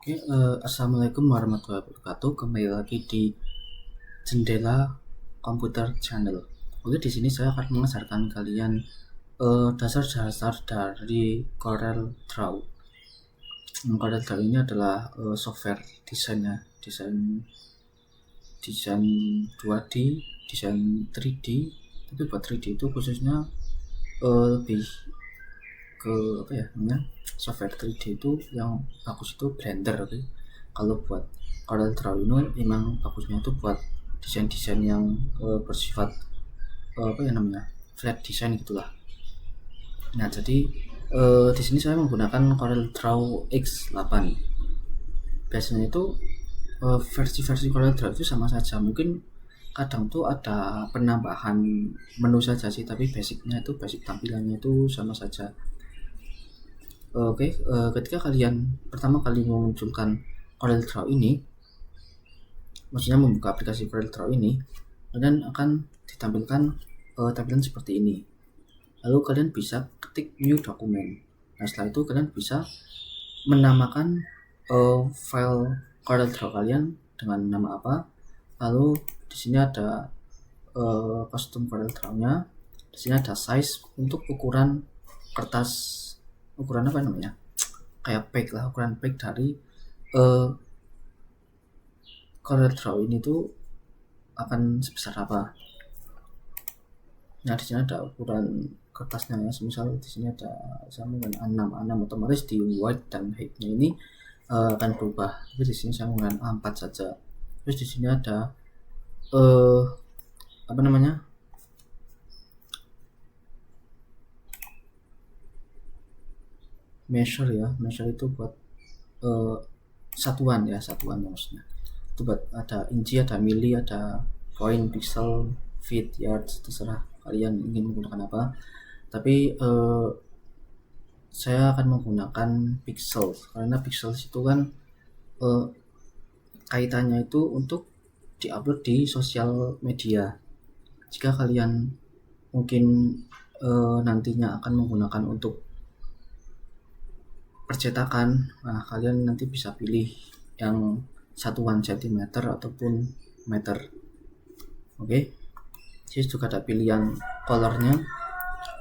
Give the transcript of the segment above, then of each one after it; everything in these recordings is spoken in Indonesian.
Assalamualaikum warahmatullahi wabarakatuh. Kembali lagi di Jendela Komputer Channel. Oke, di sini saya akan mengajarkan kalian dasar-dasar dari CorelDRAW. CorelDRAW ini adalah software desainnya, desain 2D, desain 3D. Tapi buat 3D itu khususnya lebih ke software 3D itu yang bagus itu Blender. Oke. Kalau buat CorelDRAW ini memang bagusnya itu buat desain-desain yang bersifat flat design gitulah. Nah, jadi di sini saya menggunakan CorelDRAW X8. Biasanya itu versi-versi CorelDRAW itu sama saja. Mungkin kadang tuh ada penambahan menu saja sih, tapi basic tampilannya itu sama saja. Ketika kalian pertama kali memunculkan CorelDRAW ini, maksudnya membuka aplikasi CorelDRAW ini, kalian akan ditampilkan tampilan seperti ini. Lalu kalian bisa ketik new document. Nah, setelah itu kalian bisa menamakan file CorelDRAW kalian dengan nama apa. Lalu di sini ada custom CorelDRAW-nya. Di sini ada size untuk ukuran kertas, ukuran kayak page lah, ukuran page dari CorelDRAW ini tuh akan sebesar apa. Nah, di sini ada ukuran kertasnya ya. Misal di sini ada sambungan A6 otomatis di width dan height-nya ini akan berubah. Tapi di sini sambungan A4 saja. Terus di sini ada measure itu buat satuan maksudnya. Itu buat ada inci, ada mili, ada point, pixel, feet, yards, terserah kalian ingin menggunakan apa. Tapi saya akan menggunakan pixel karena pixel itu kan kaitannya itu untuk diupload di sosial media. Jika kalian mungkin nantinya akan menggunakan untuk percetakan, nah kalian nanti bisa pilih yang satuan centimeter ataupun meter. Oke. Jadi juga ada pilihan colornya,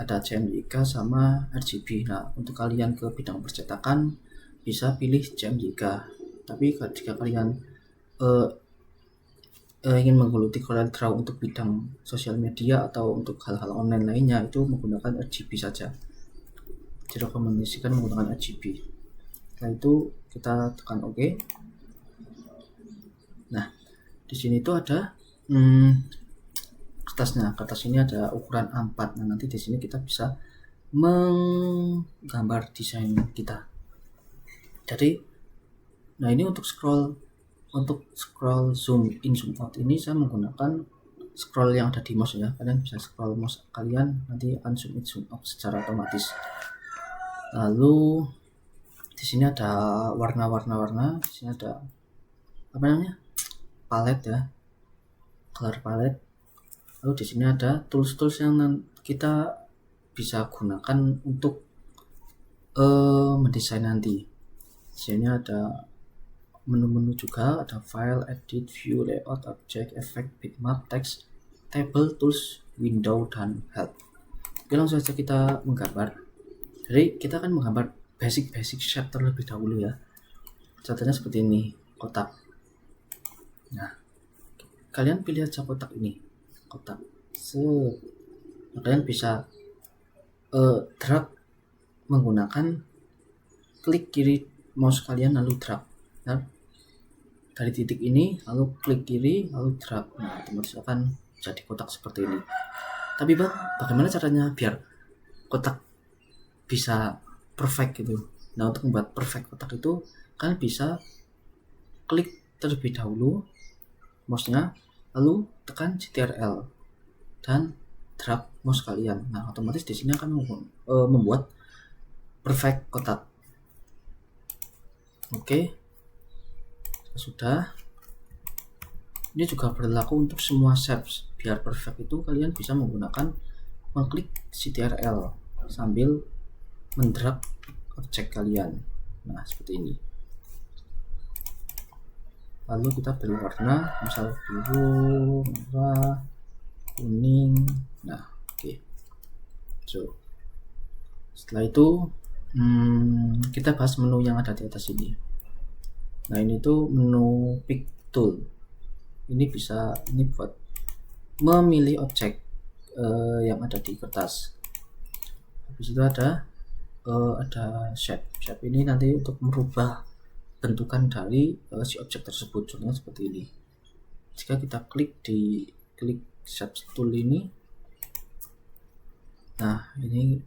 ada CMYK sama RGB. Nah, untuk kalian ke bidang percetakan bisa pilih CMYK. Tapi jika kalian ingin menggeluti CorelDRAW untuk bidang sosial media atau untuk hal-hal online lainnya, itu menggunakan RGB saja. Direkomendasikan menggunakan RGB. Setelah itu kita tekan OK. Nah, di sini tuh ada kertasnya. Kertas ini ada ukuran A4. Nah, nanti di sini kita bisa menggambar desain kita. Jadi, nah ini untuk scroll zoom in zoom out ini saya menggunakan scroll yang ada di mouse ya. Kalian bisa scroll mouse kalian, nanti akan zoom in zoom out secara otomatis. Lalu di sini ada warna. Di sini ada palet ya, color palette. Lalu di sini ada tools yang kita bisa gunakan untuk mendesain nanti. Di sini ada menu-menu juga, ada file, edit, view, layout, object, effect, bitmap, text, table, tools, window, dan help. Oke, langsung saja kita menggambar. Jadi kita akan menggambar basic shape terlebih dahulu ya. Contohnya seperti ini, kotak. Nah, kalian pilih aja kotak ini, kotak. Nah, kalian bisa drag menggunakan klik kiri mouse kalian lalu drag. Nah, dari titik ini lalu klik kiri lalu drag. Nah, otomatis akan jadi kotak seperti ini. Tapi bagaimana caranya biar kotak bisa perfect gitu? Nah, untuk membuat perfect kotak itu kalian bisa klik terlebih dahulu mouse-nya, lalu tekan Ctrl dan drag mouse kalian. Nah, otomatis di sini akan membuat perfect kotak. Oke. Sudah. Ini juga berlaku untuk semua shapes. Biar perfect itu kalian bisa menggunakan mengklik Ctrl sambil mendrag objek kalian. Nah, seperti ini. lalu kita beri warna, misal biru, merah, kuning. Nah, oke. So, setelah itu kita bahas menu yang ada di atas ini. Nah, ini tuh menu pick tool. Ini buat memilih objek yang ada di kertas. Habis itu ada shape. Shape ini nanti untuk merubah bentukan dari si objek tersebut. Contohnya seperti ini. Jika kita klik shape tool ini, nah ini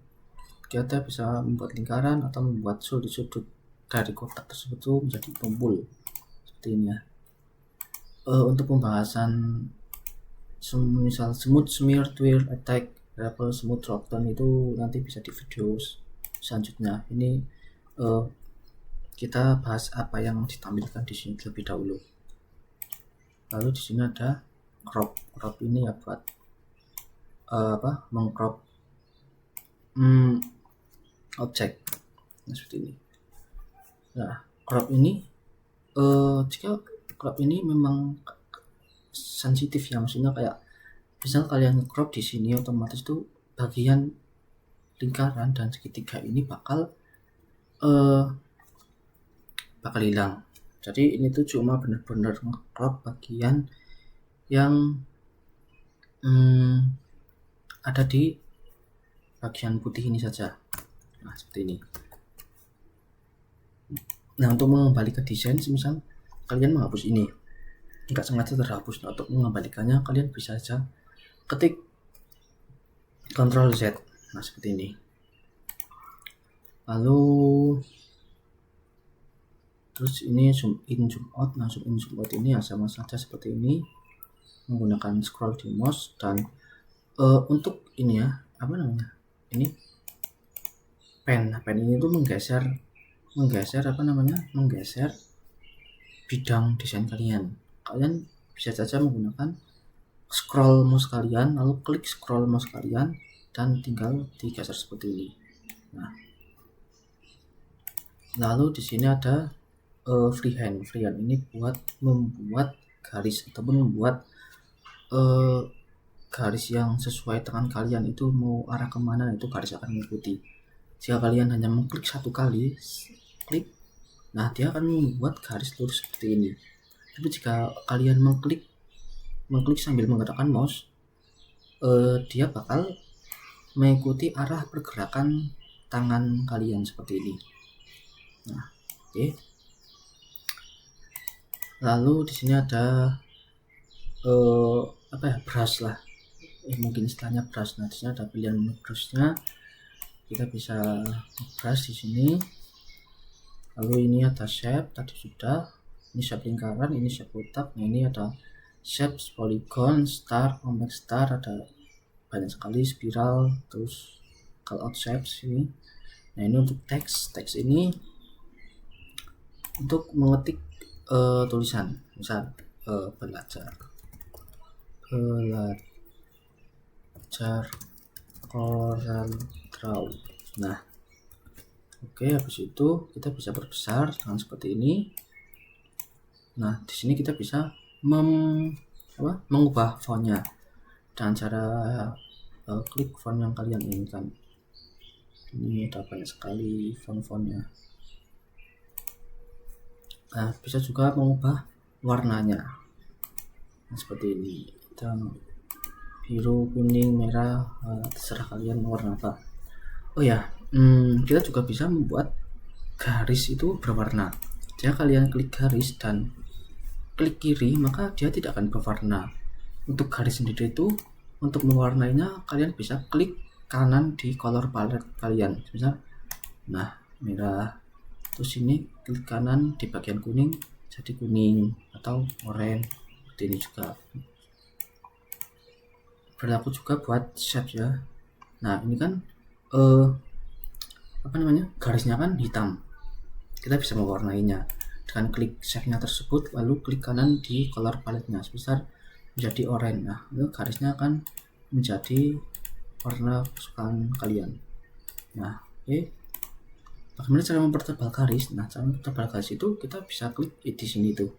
kita bisa membuat lingkaran atau membuat sudut-sudut dari kotak tersebut itu menjadi tumpul seperti ini ya. Untuk pembahasan misal smooth smear, twirl, attack, grapple, smooth drop down itu nanti bisa di video selanjutnya. Ini kita bahas apa yang ditampilkan di sini terlebih dahulu. Lalu di sini ada crop. Crop ini ya buat mengcrop objek. Nah, seperti ini. Nah, crop ini jika crop ini memang sensitif ya, maksudnya kayak misal kalian crop di sini, otomatis tuh bagian lingkaran dan segitiga ini bakal hilang. Jadi ini tuh cuma benar-benar crop bagian yang ada di bagian putih ini saja. Nah, seperti ini. Nah, untuk mengembalikan desain, misal kalian menghapus ini, nggak sengaja terhapus. Nah, untuk mengembalikannya kalian bisa saja ketik Ctrl Z. Nah, seperti ini. Lalu terus ini zoom in, zoom out. Nah, zoom in, zoom out ini ya sama saja seperti ini, menggunakan scroll di mouse. Dan untuk ini ya, ini pen ini tuh menggeser bidang desain kalian. Kalian bisa saja menggunakan scroll mouse kalian, lalu klik scroll mouse kalian dan tinggal digeser seperti ini. Nah, lalu di sini ada freehand ini buat membuat garis ataupun membuat garis yang sesuai tangan kalian itu mau arah kemana, itu garis akan mengikuti. Jika kalian hanya mengklik satu kali, nah dia akan membuat garis lurus seperti ini. Tapi jika kalian mengklik sambil menggerakkan mouse, dia bakal mengikuti arah pergerakan tangan kalian seperti ini. Nah, oke. Lalu di sini ada brush lah, mungkin istilahnya brush. Nah, di sini ada pilihan menu brushnya. Kita bisa brush di sini. Lalu ini ada shape, tadi sudah. Ini shape lingkaran, ini shape kotak. Nah, ini ada shape, polygon, star, compact star, ada banyak sekali, spiral, terus callout shapes ini. Nah, ini untuk teks ini untuk mengetik tulisan, misal belajar Corel Draw. Nah, oke, habis itu kita bisa perbesar dengan seperti ini. Nah, di sini kita bisa mengubah fontnya dengan cara klik font yang kalian inginkan. Ini ada banyak sekali font-fontnya. Nah, bisa juga mengubah warnanya. Nah, seperti ini. Dan biru, kuning, merah, terserah kalian mau warna apa. Oh ya, kita juga bisa membuat garis itu berwarna. Jika kalian klik garis dan klik kiri, maka dia tidak akan berwarna. Untuk garis sendiri itu, untuk mewarnainya kalian bisa klik kanan di color palette kalian. Misal, nah, merah. Terus ini klik kanan di bagian kuning jadi kuning atau oranye. Seperti ini juga berlaku juga buat shape ya. Nah, ini kan garisnya kan hitam. Kita bisa mewarnainya dengan klik shape-nya tersebut, lalu klik kanan di color palette-nya sebesar menjadi oranye. Nah, itu garisnya akan menjadi warna kesukaan kalian. Nah, oke. Bagaimana cara mempertebal garis? Nah, cara mempertebal garis itu kita bisa klik di sini tuh.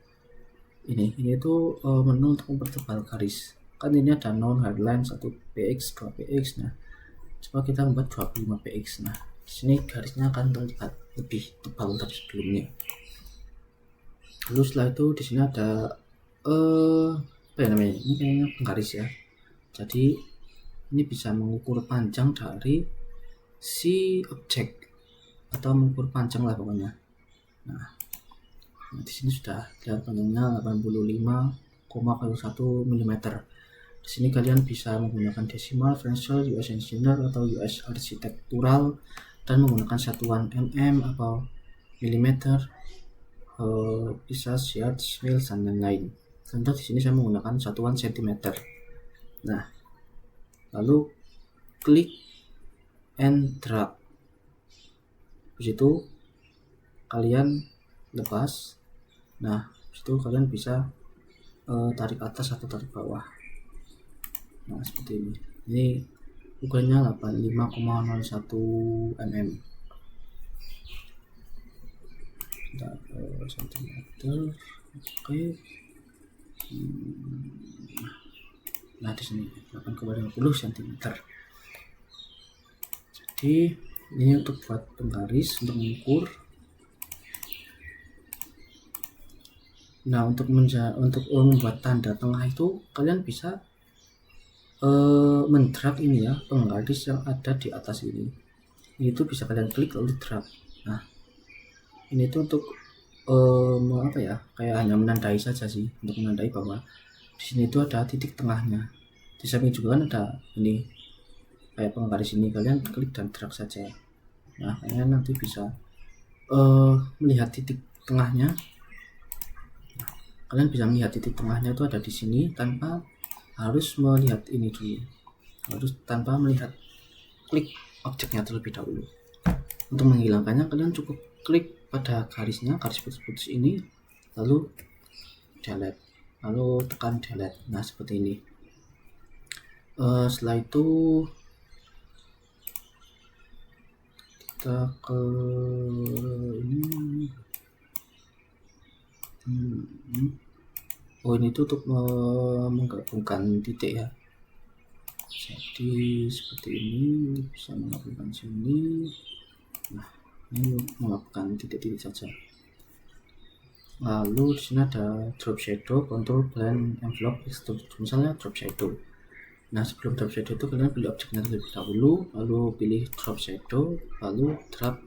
ini tuh menu untuk mempertebal garis. Kan ini ada non headline 1 px 2 px. Nah, coba kita membuat 25 px. Nah, di sini garisnya akan terlihat lebih tebal dari sebelumnya. Lalu setelah itu di sini ada apa ya namanya? Ini kayaknya penggaris ya. Jadi ini bisa mengukur panjang dari si objek atau mengukur panjang lah pokoknya. Nah, di sini sudah lihat panjangnya 85,1 mm. Di sini kalian bisa menggunakan decimal, Fresnel, US Engineer atau US Architectural dan menggunakan satuan mm atau milimeter, bisa yards, mils dan lain-lain. Contoh di sini saya menggunakan satuan cm. Nah, lalu klik and drag. Begitu kalian lepas. Nah, itu kalian bisa tarik atas atau tarik bawah. Nah, seperti ini. Ini ukurannya 85,01 mm. Cm. Oke. Nah, di sini 8,50 cm. Jadi ini untuk buat penggaris, untuk mengukur. Nah, untuk membuat tanda tengah itu kalian bisa mendrag ini ya, penggaris yang ada di atas ini. Itu bisa kalian klik lalu drag. Nah, ini tuh untuk apa ya, kayak hanya menandai saja sih, untuk menandai bahwa di sini itu ada titik tengahnya. Di samping juga kan ada ini kayak penggaris ini, kalian klik dan drag saja. Nah, kalian nanti bisa melihat titik tengahnya. Kalian bisa melihat titik tengahnya itu ada di sini tanpa harus melihat ini dulu, harus tanpa melihat klik objeknya terlebih dahulu. Untuk menghilangkannya kalian cukup klik pada garisnya, garis putus-putus ini, lalu delete, lalu tekan delete. Nah, seperti ini. Setelah itu kita ke ini. Oh, ini tuh untuk menggabungkan titik ya. Jadi seperti ini, bisa menggabungkan sini. Nah, ini menggabungkan titik-titik saja. Lalu di sini ada drop shadow, control, blend, envelope, extrude. Misalnya drop shadow. Nah, sebelum drop shadow itu kalian pilih objeknya terlebih dahulu, lalu pilih drop shadow, lalu drop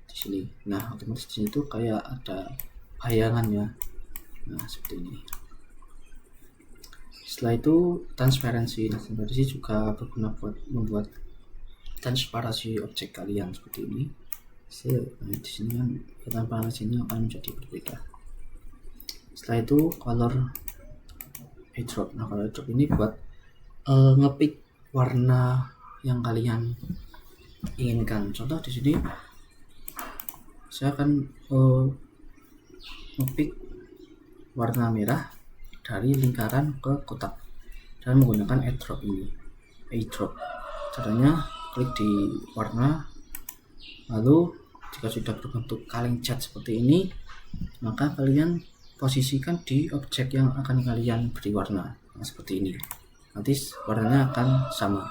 di sini. Nah, otomatis di sini tuh kayak ada bayangan ya. Nah, seperti ini. Setelah itu transparansi. Nah, transparansi juga berguna buat membuat transparansi objek kalian seperti ini. Nah, di sini kan transparansinya akan menjadi berbeda. Setelah itu color eyedrop. Nah, color eyedrop ini buat ngepick warna yang kalian inginkan. Contoh di sini saya akan ngepick warna merah dari lingkaran ke kotak dan menggunakan eyedrop ini. Eyedrop. Caranya klik di warna, lalu jika sudah berbentuk kaleng cat seperti ini, maka kalian posisikan di objek yang akan kalian beri warna. Nah, seperti ini. Nanti warnanya akan sama.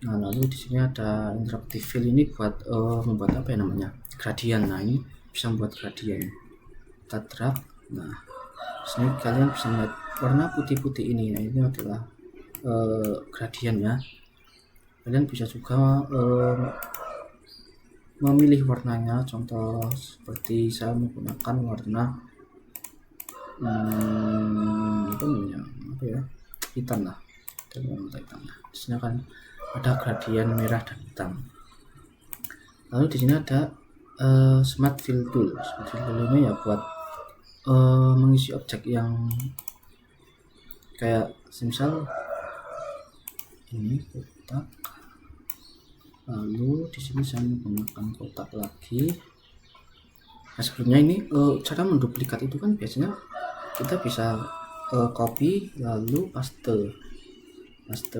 Nah, lalu di sini ada interactive fill ini buat membuat apa ya namanya? Gradient. Nah, ini bisa membuat gradient. Kita drag. Nah, sini kalian bisa melihat warna putih-putih ini. Nah, ini adalah gradient ya. Kalian bisa juga memilih warnanya. Contoh seperti saya menggunakan warna apa ya, hitam lah. Di sini akan ada gradient merah dan hitam. Lalu di sini ada smart fill tool. Smart fill tool ini ya buat mengisi objek yang kayak misal ini kotak, lalu di sini saya menggunakan kotak lagi. Nah, sebelumnya ini cara menduplikat itu kan biasanya kita bisa copy lalu paste.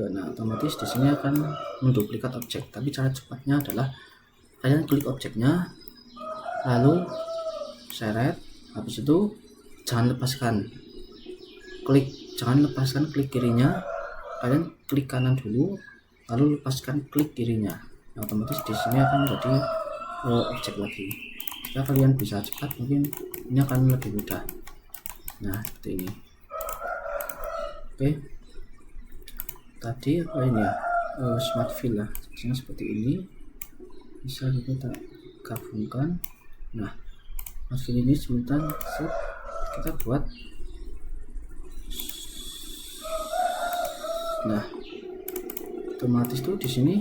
Nah, otomatis di sini akan menduplikat objek, tapi cara cepatnya adalah kalian klik objeknya lalu seret, habis itu jangan lepaskan klik kirinya, kalian klik kanan dulu lalu lepaskan klik kirinya. Nah, otomatis di sini akan menjadi objek lagi. Jika kalian bisa cepat, mungkin ini akan lebih mudah. Nah, seperti ini. Oke, tadi apa ini ya, smart fill lah, jadinya seperti ini. Bisa kita gabungkan. Nah, smart fill ini sebentar kita buat. Nah, otomatis tuh di sini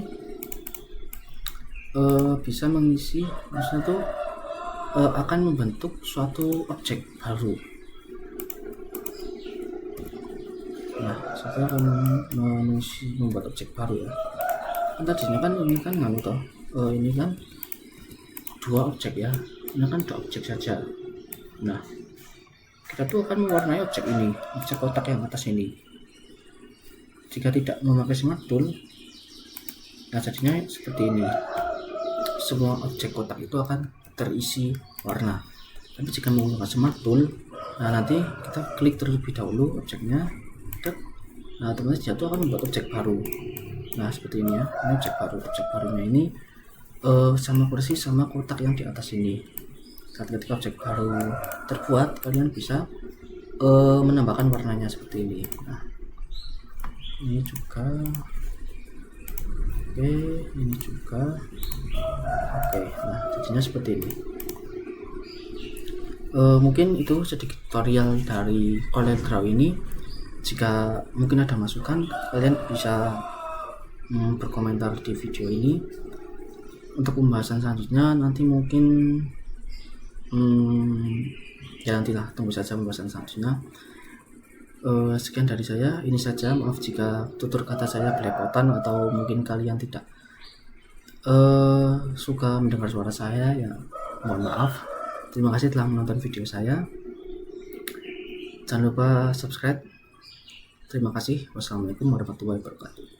bisa mengisi, maksudnya tuh akan membentuk suatu objek baru. Nah, saya akan membuat objek baru ya. Kan tadinya kan ini kan ini kan dua objek ya. Ini kan dua objek saja. Nah, kita tuh akan mewarnai objek ini, objek kotak yang atas ini. Jika tidak memakai smart tool, nah jadinya seperti ini. Semua objek kotak itu akan terisi warna. Tapi jika menggunakan smart tool, nah nanti kita klik terlebih dahulu objeknya. Nah, otomatis jatuh akan membuat objek baru. Nah, seperti ini ya. Ini objek baru. Objek barunya ini sama persis sama kotak yang di atas ini. Saat ketika objek baru terbuat, kalian bisa menambahkan warnanya seperti ini. Nah, ini juga. Oke, ini juga. Oke, nah jadinya seperti ini. Mungkin itu sedikit tutorial dari CorelDRAW ini. Jika mungkin ada masukan, kalian bisa berkomentar di video ini. Untuk pembahasan selanjutnya nanti mungkin ya nantilah, tunggu saja pembahasan selanjutnya. Sekian dari saya, ini saja. Maaf jika tutur kata saya belepotan atau mungkin kalian tidak suka mendengar suara saya, ya mohon maaf. Terima kasih telah menonton video saya. Jangan lupa subscribe. Terima kasih. Wassalamualaikum warahmatullahi wabarakatuh.